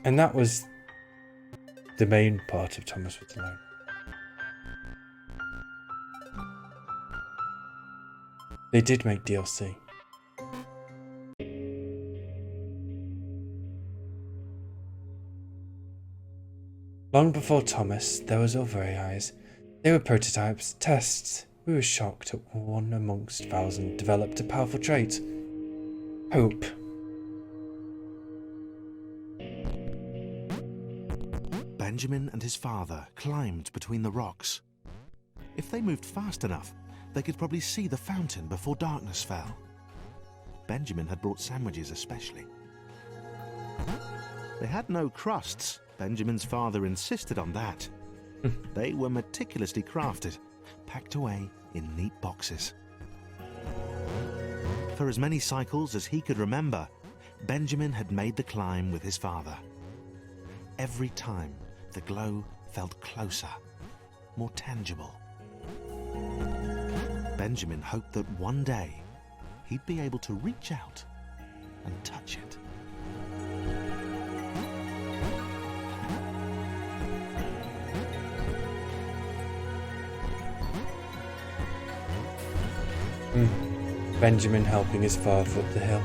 And that was the main part of Thomas Was Alone. They did make DLC. Long before Thomas, there was other AIs. They were prototypes, tests. We were shocked at one amongst 1,000 developed a powerful trait. Hope. Benjamin and his father climbed between the rocks. If they moved fast enough, they could probably see the fountain before darkness fell. Benjamin had brought sandwiches especially. They had no crusts. Benjamin's father insisted on that. They were meticulously crafted, packed away in neat boxes. For as many cycles as he could remember, Benjamin had made the climb with his father. Every time, the glow felt closer, more tangible. Benjamin hoped that one day he'd be able to reach out and touch it. Benjamin helping his father up the hill.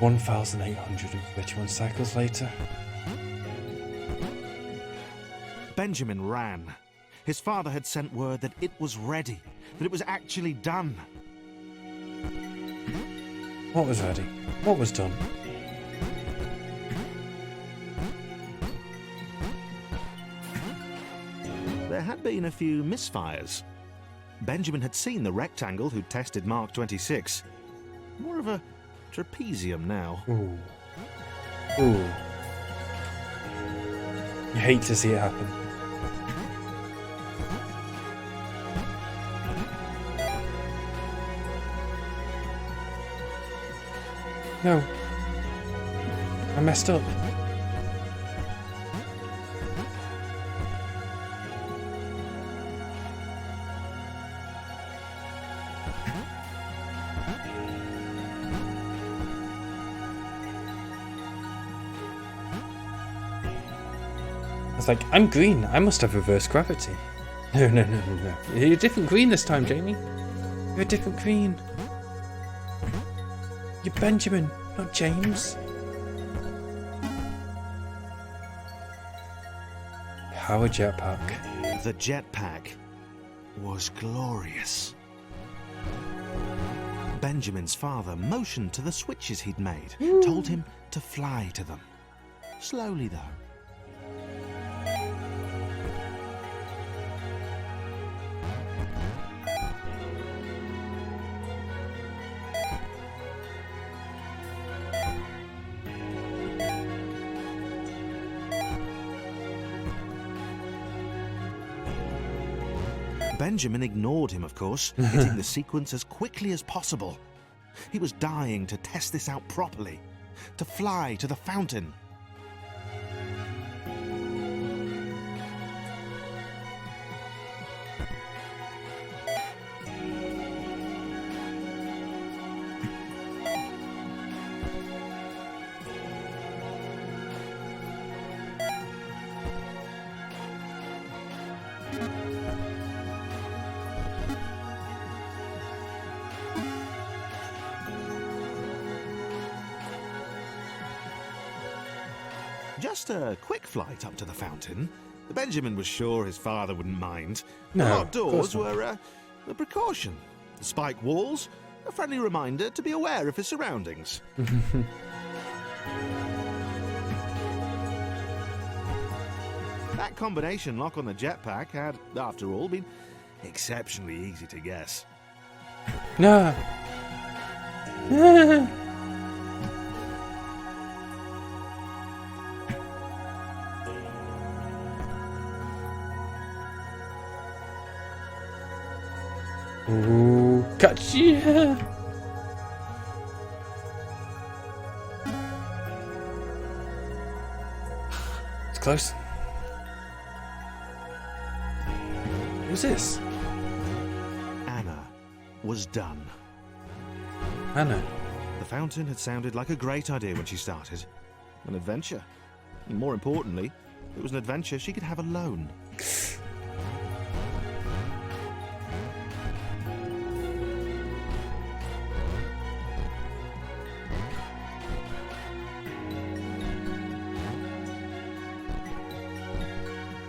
$1,831 cycles later. Benjamin ran. His father had sent word that it was ready, that it was actually done. What was ready? What was done? There had been a few misfires. Benjamin had seen the rectangle who'd tested Mark 26. More of a trapezium now. Ooh. Ooh. You hate to see it happen. No. I messed up. I was like, I'm green. I must have reverse gravity. No. You're a different green this time, Jamie. You're a different green. You're Benjamin, not James. Power jetpack. The jetpack was glorious. Benjamin's father motioned to the switches he'd made, told him to fly to them. Slowly, though. Benjamin ignored him, of course, hitting the sequence as quickly as possible. He was dying to test this out properly, to fly to the fountain. Just a quick flight up to the fountain. Benjamin was sure his father wouldn't mind. No, the locked doors of course not. were a precaution. The spike walls, a friendly reminder to be aware of his surroundings. That combination lock on the jetpack had, after all, been exceptionally easy to guess. No. Ooh, gotcha! It's close. Who's this? Anna was done. Anna. The fountain had sounded like a great idea when she started. An adventure. And more importantly, it was an adventure she could have alone.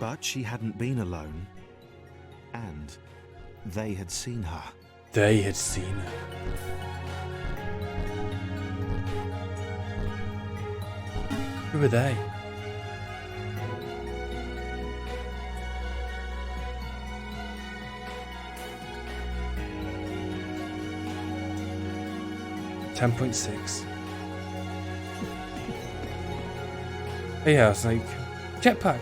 But she hadn't been alone. And they had seen her. They had seen her. Who were they? $10.6. Oh yeah, I was like, jetpack.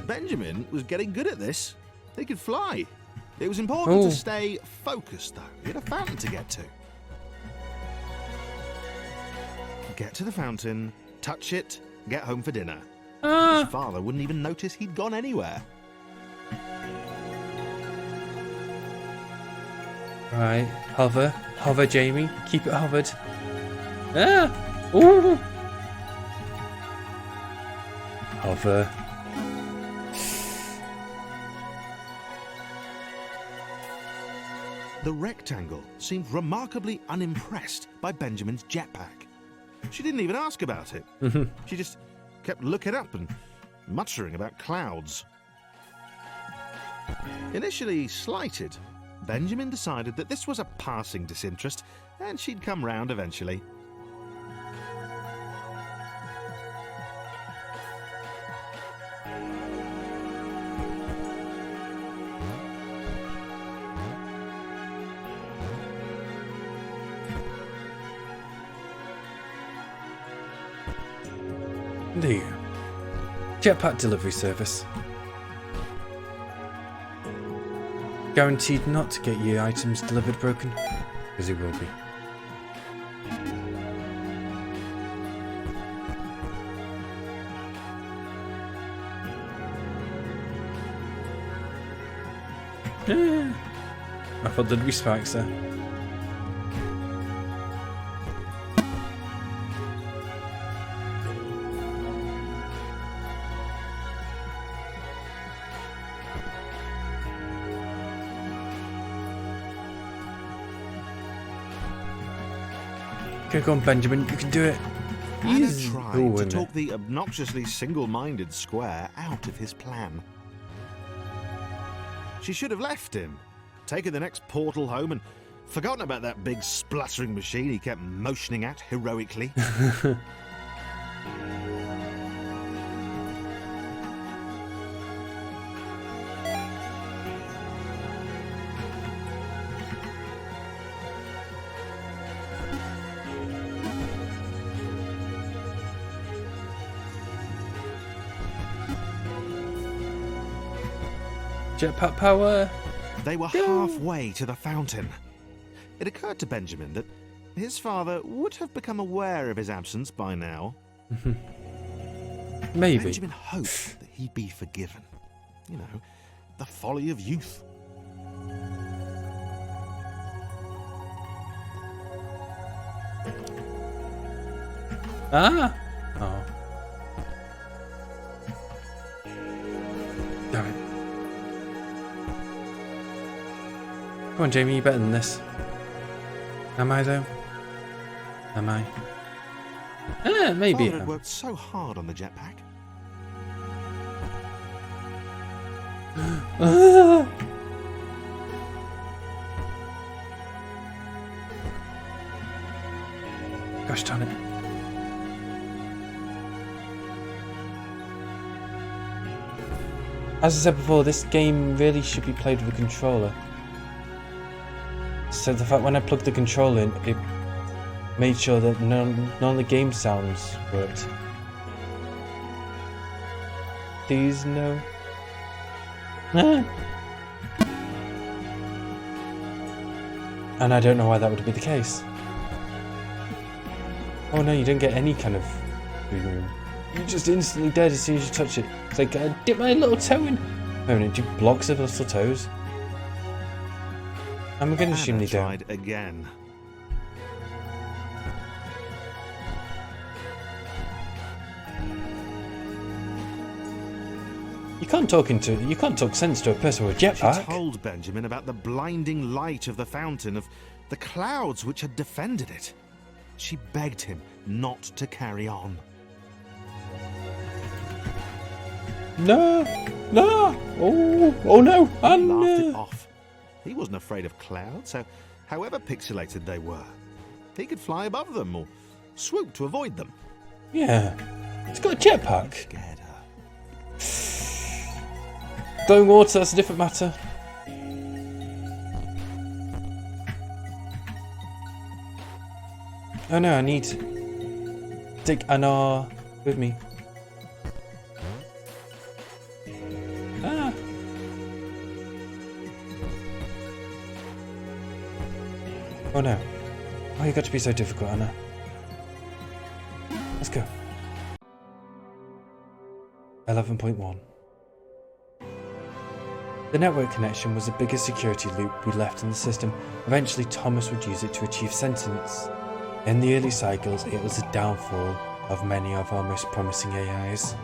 Benjamin was getting good at this. He could fly. It was important to stay focused, though. He had a fountain to get to. Get to the fountain, touch it, get home for dinner. His father wouldn't even notice he'd gone anywhere. Right, hover, Jamie, keep it hovered. Ah, ooh, hover. The rectangle seemed remarkably unimpressed by Benjamin's jetpack. She didn't even ask about it. She just kept looking up and muttering about clouds. Initially slighted, Benjamin decided that this was a passing disinterest and she'd come round eventually. There you go. Jetpack delivery service. Guaranteed not to get your items delivered broken, because it will be. I thought there'd be spikes there. Okay, go on, Benjamin, you can do it. Anna tried to talk the obnoxiously single-minded Square out of his plan. She should have left him, taken the next portal home and forgotten about that big spluttering machine he kept motioning at heroically. Jetpack power. They were halfway to the fountain. It occurred to Benjamin that his father would have become aware of his absence by now. Maybe. Benjamin hoped that he'd be forgiven. You know, the folly of youth. Ah! Oh. Damn it. Come on, Jamie, you're better than this. Am I, though? Am I? Maybe. Father had worked so hard on the jetpack. Gosh darn it. As I said before, this game really should be played with a controller. So the fact when I plugged the controller in, it made sure that none of the game sounds worked. Please no. And I don't know why that would be the case. Oh no, you don't get any kind of food room. You're just instantly dead as soon as you touch it. It's like, dip my little toe in. Oh no, do you block the little toes? I'm going to assume they don't. Tried again. You can't talk sense to a person with a She jetpack. told Benjamin about the blinding light of the fountain, of the clouds which had defended it. She begged him not to carry on. No, no, oh no, He and laughed it off. He wasn't afraid of clouds, so however pixelated they were, he could fly above them or swoop to avoid them. yeah, it's got a jetpack. Scared her. Flowing water, that's a different matter. Oh no, I need to take Anna with me. Ah. Oh no. Oh, you got to be so difficult, Anna. Let's go. 11.1. The network connection was the biggest security loop we left in the system. Eventually, Thomas would use it to achieve sentience. In the early cycles, it was the downfall of many of our most promising AIs.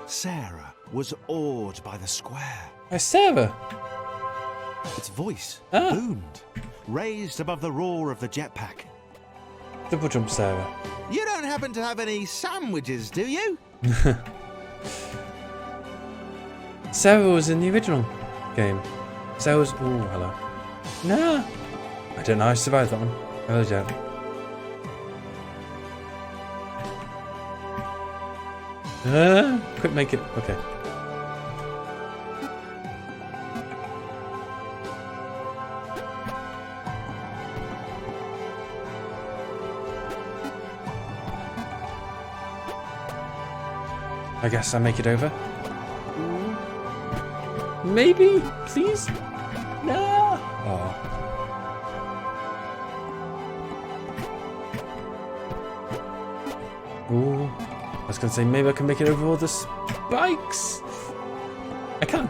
Sarah was awed by the square. Oh, Sarah! Its voice Ah. boomed, raised above the roar of the jetpack. Double jump Sarah. You don't happen to have any sandwiches, do you? Sarah was in the original game. Sarah was... Oh, hello. No! I don't know how I survived that one. I really don't. Quick, make it... Okay. I guess I make it over. Maybe? Please? No! Oh. Ooh. I was gonna say maybe I can make it over all the spikes. I can.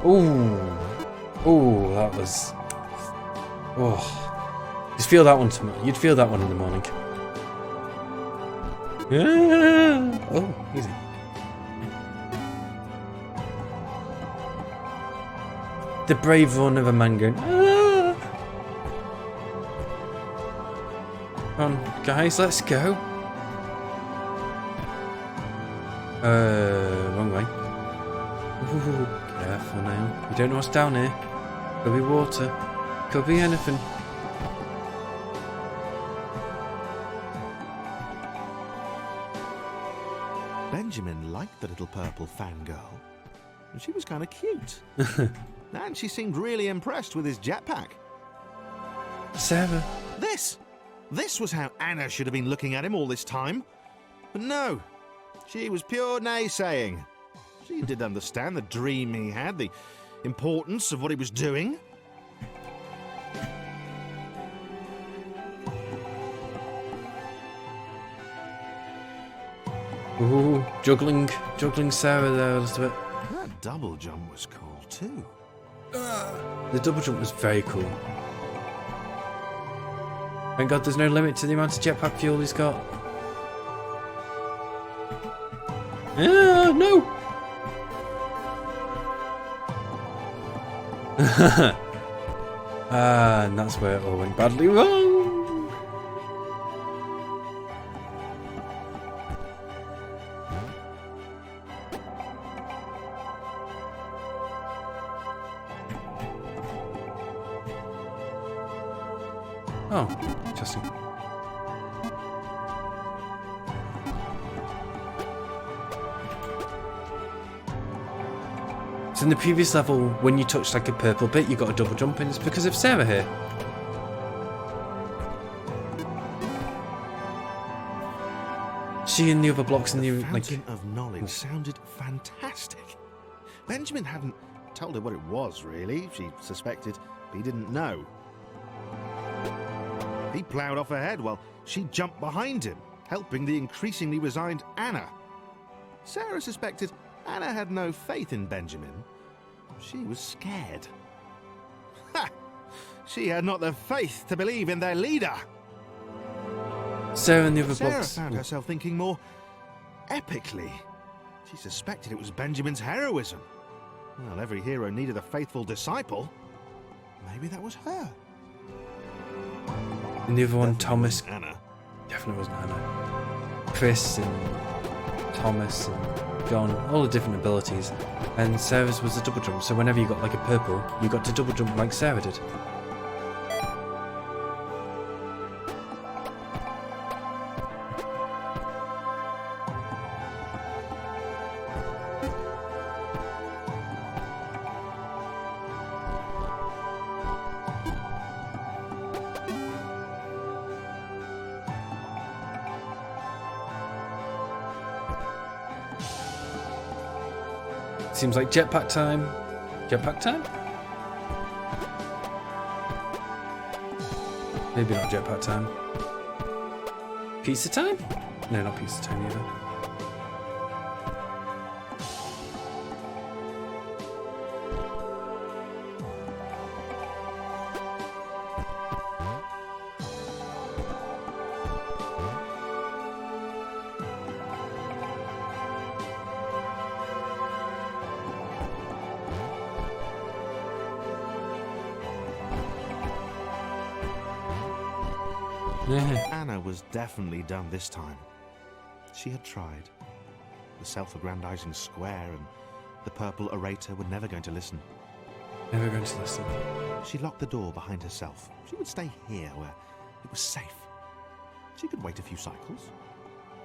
Ooh. Ooh, that was... Oh. Just feel that one tomorrow. You'd feel that one in the morning. Yeah. Oh, easy. The brave run of a man going. Ah. Come on, guys, let's go. Wrong way. Ooh, careful now. You don't know what's down here. Could be water. Could be anything. Benjamin liked the little purple fangirl. She was kind of cute. And she seemed really impressed with his jetpack. Sarah. This was how Anna should have been looking at him all this time. But no, she was pure naysaying. She did understand the dream he had, the importance of what he was doing. Ooh, juggling Sarah there a little bit. That double jump was cool too. The double jump was very cool. Thank God there's no limit to the amount of jetpack fuel he's got. No! And that's where it all went badly wrong. Oh, interesting. So in the previous level, when you touched like a purple bit, you got a double jump, and it's because of Sarah here. She and the other blocks in the Fountain of Knowledge sounded fantastic. Benjamin hadn't told her what it was, really. She suspected, but he didn't know. He ploughed off ahead while she jumped behind him, helping the increasingly resigned Anna. Sarah suspected Anna had no faith in Benjamin. She was scared. Ha! She had not the faith to believe in their leader. Sarah and the other Sarah blocks. found herself thinking more epically. She suspected it was Benjamin's heroism. Well, every hero needed a faithful disciple. Maybe that was her. And the other one, Definitely Thomas. wasn't Anna. Definitely wasn't Anna. Chris and Thomas and John, all the different abilities. And Sarah's was a double jump, so whenever you got like a purple, you got to double jump like Sarah did. Seems like jetpack time. Jetpack time? Maybe not jetpack time. Pizza time? No, not pizza time either. Anna was definitely done this time. She had tried. The self-aggrandizing square and the purple orator were never going to listen. Never going to listen. She locked the door behind herself. She would stay here where it was safe. She could wait a few cycles.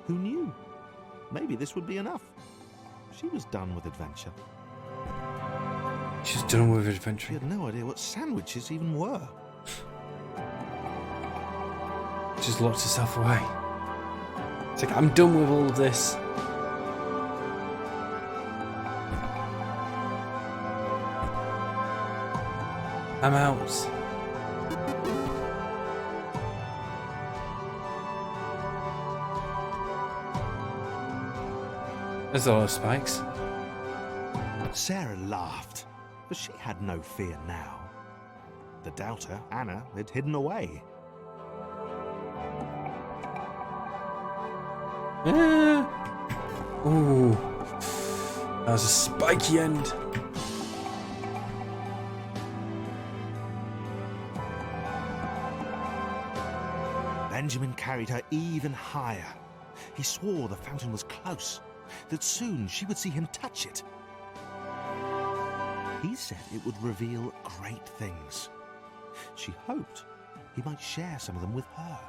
Who knew? Maybe this would be enough. She was done with adventure. She's done with She adventure. had no idea what sandwiches even were. She's locked herself away. It's like, I'm done with all of this. I'm out. There's a lot of spikes. Sarah laughed, but she had no fear now. The doubter, Anna, had hidden away. Ooh. That was a spiky end. Benjamin carried her even higher. He swore the fountain was close, that soon she would see him touch it. He said it would reveal great things. She hoped he might share some of them with her.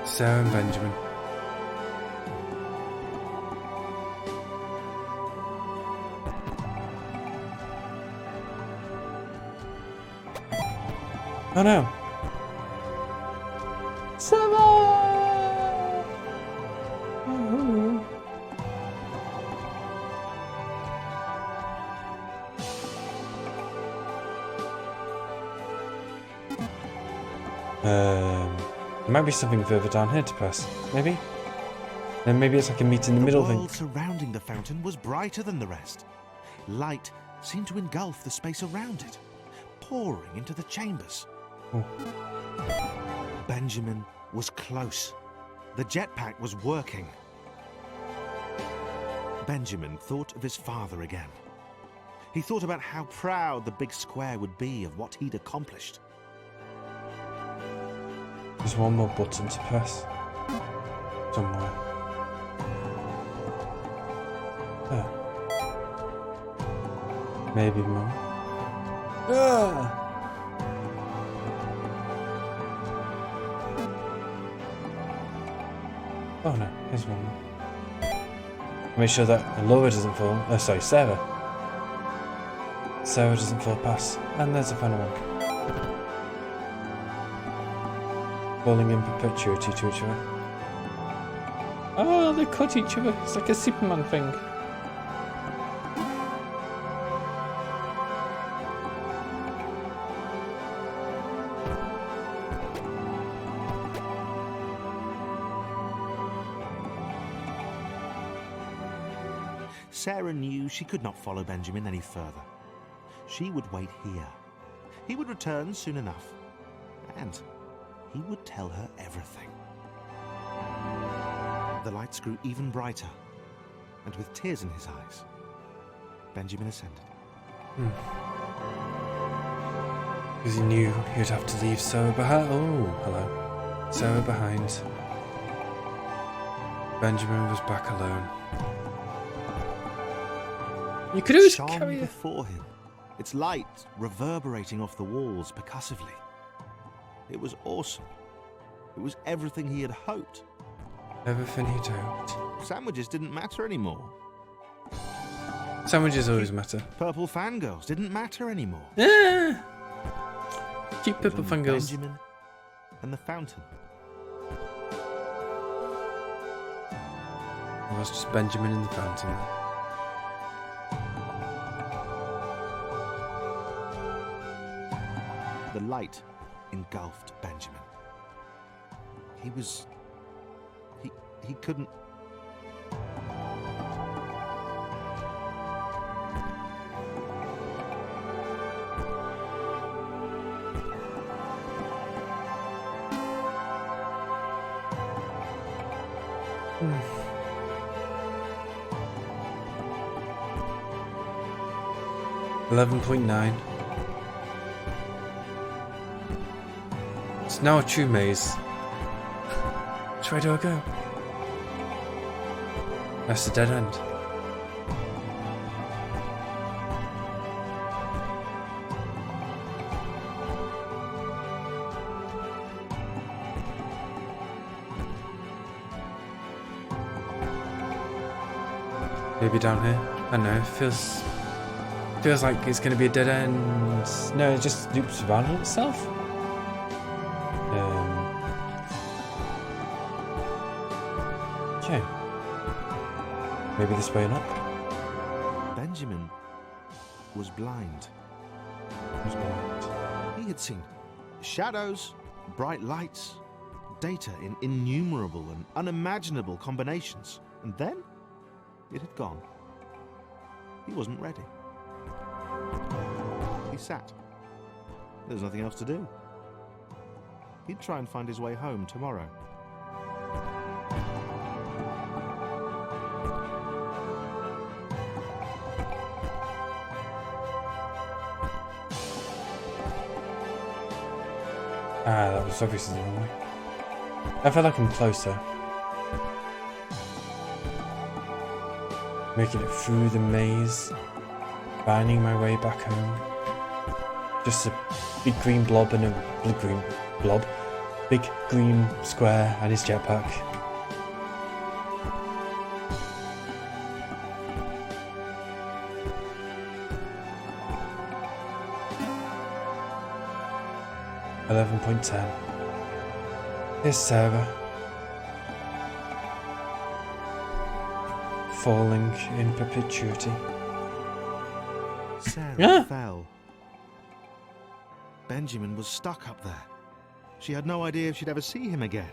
Sarah and Benjamin. Oh no. Sarah! Oh. There might be something further down here to press. Maybe? Then maybe it's like a meet in the middle The thing. world surrounding the fountain was brighter than the rest. Light seemed to engulf the space around it, pouring into the chambers. Oh. Benjamin was close. The jetpack was working. Benjamin thought of his father again. He thought about how proud the big square would be of what he'd accomplished. There's one more button to press. Somewhere. There. Maybe more. Ah! Oh no, here's one more. Make sure that Laura doesn't fall. Oh, sorry, Sarah. Sarah doesn't fall past. And there's the final one. falling in perpetuity to each other. Oh, they cut each other. It's like a Superman thing. Sarah knew she could not follow Benjamin any further. She would wait here. He would return soon enough, and he would tell her everything. The lights grew even brighter, and with tears in his eyes, Benjamin ascended. Because he knew he'd have to leave Sarah behind. Oh, hello. Sarah behind. Benjamin was back alone. You could always Shone carry her. before him, its light reverberating off the walls percussively. It was awesome. It was everything he had hoped. Everything he'd hoped. Sandwiches didn't matter anymore. Sandwiches always matter. Purple fangirls didn't matter anymore. Yeah. Keep It was purple only fangirls. Benjamin and the fountain. It was just Benjamin in the fountain. The light engulfed Benjamin. He couldn't. $11.9. It's now a true maze. Which way do I go? That's the dead end. Maybe down here. I don't know. It feels like it's going to be a dead end. No, it just loops around on itself. Okay. Maybe this way or not. Benjamin was blind. He had seen shadows, bright lights, data in innumerable and unimaginable combinations, and then it had gone. He wasn't ready. He sat. There was nothing else to do. He'd try and find his way home tomorrow. Ah, that was obviously the wrong way. I feel like I'm closer. Making it through the maze, finding my way back home. Just a big green blob and a big green square and his jetpack. $11.10. Here's Sarah. Falling in perpetuity. Sarah fell. Benjamin was stuck up there. She had no idea if she'd ever see him again.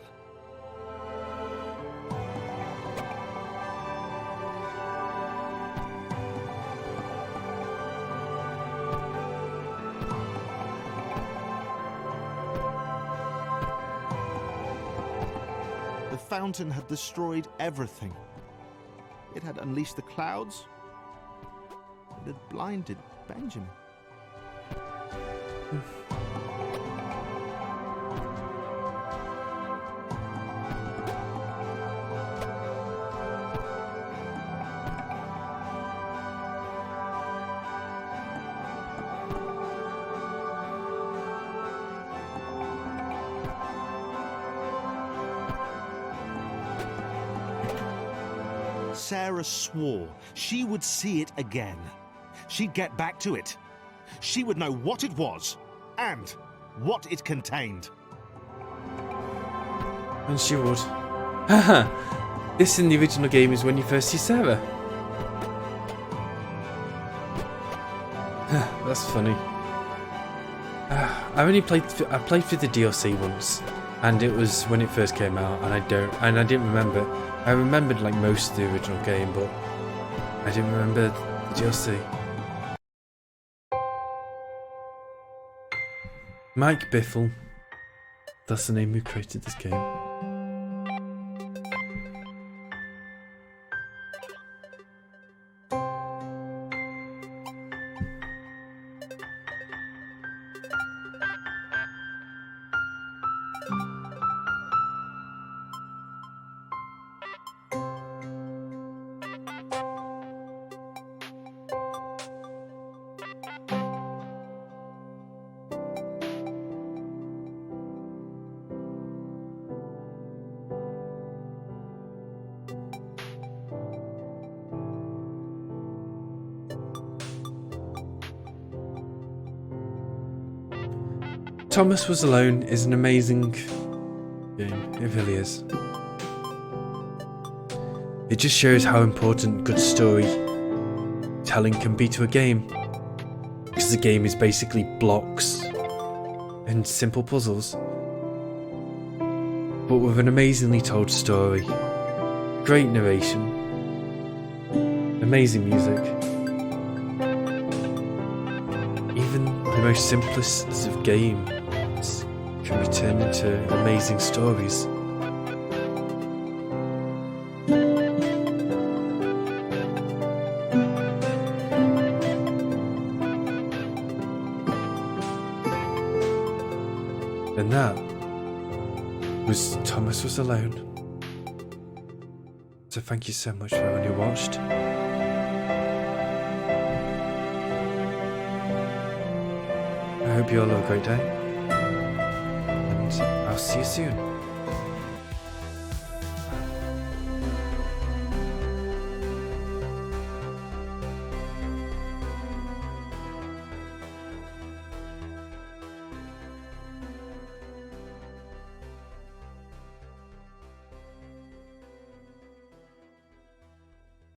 The fountain had destroyed everything. It had unleashed the clouds. It had blinded Benjamin. Sarah swore she would see it again. She'd get back to it. She would know what it was and what it contained. And she would. Haha! This in the original game is when you first see Sarah. That's funny. I played through the DLC once, and it was when it first came out, and I didn't remember. I remembered like most of the original game, but I didn't remember the DLC. Mike Bithell. That's the name who created this game. Thomas Was Alone is an amazing game, it really is. It just shows how important good storytelling can be to a game, because the game is basically blocks and simple puzzles, but with an amazingly told story, great narration, amazing music. Even the most simplest of games can be turned into amazing stories. And that was Thomas Was Alone. So thank you so much for everyone who watched. I hope you all have a great day. I'll see you soon.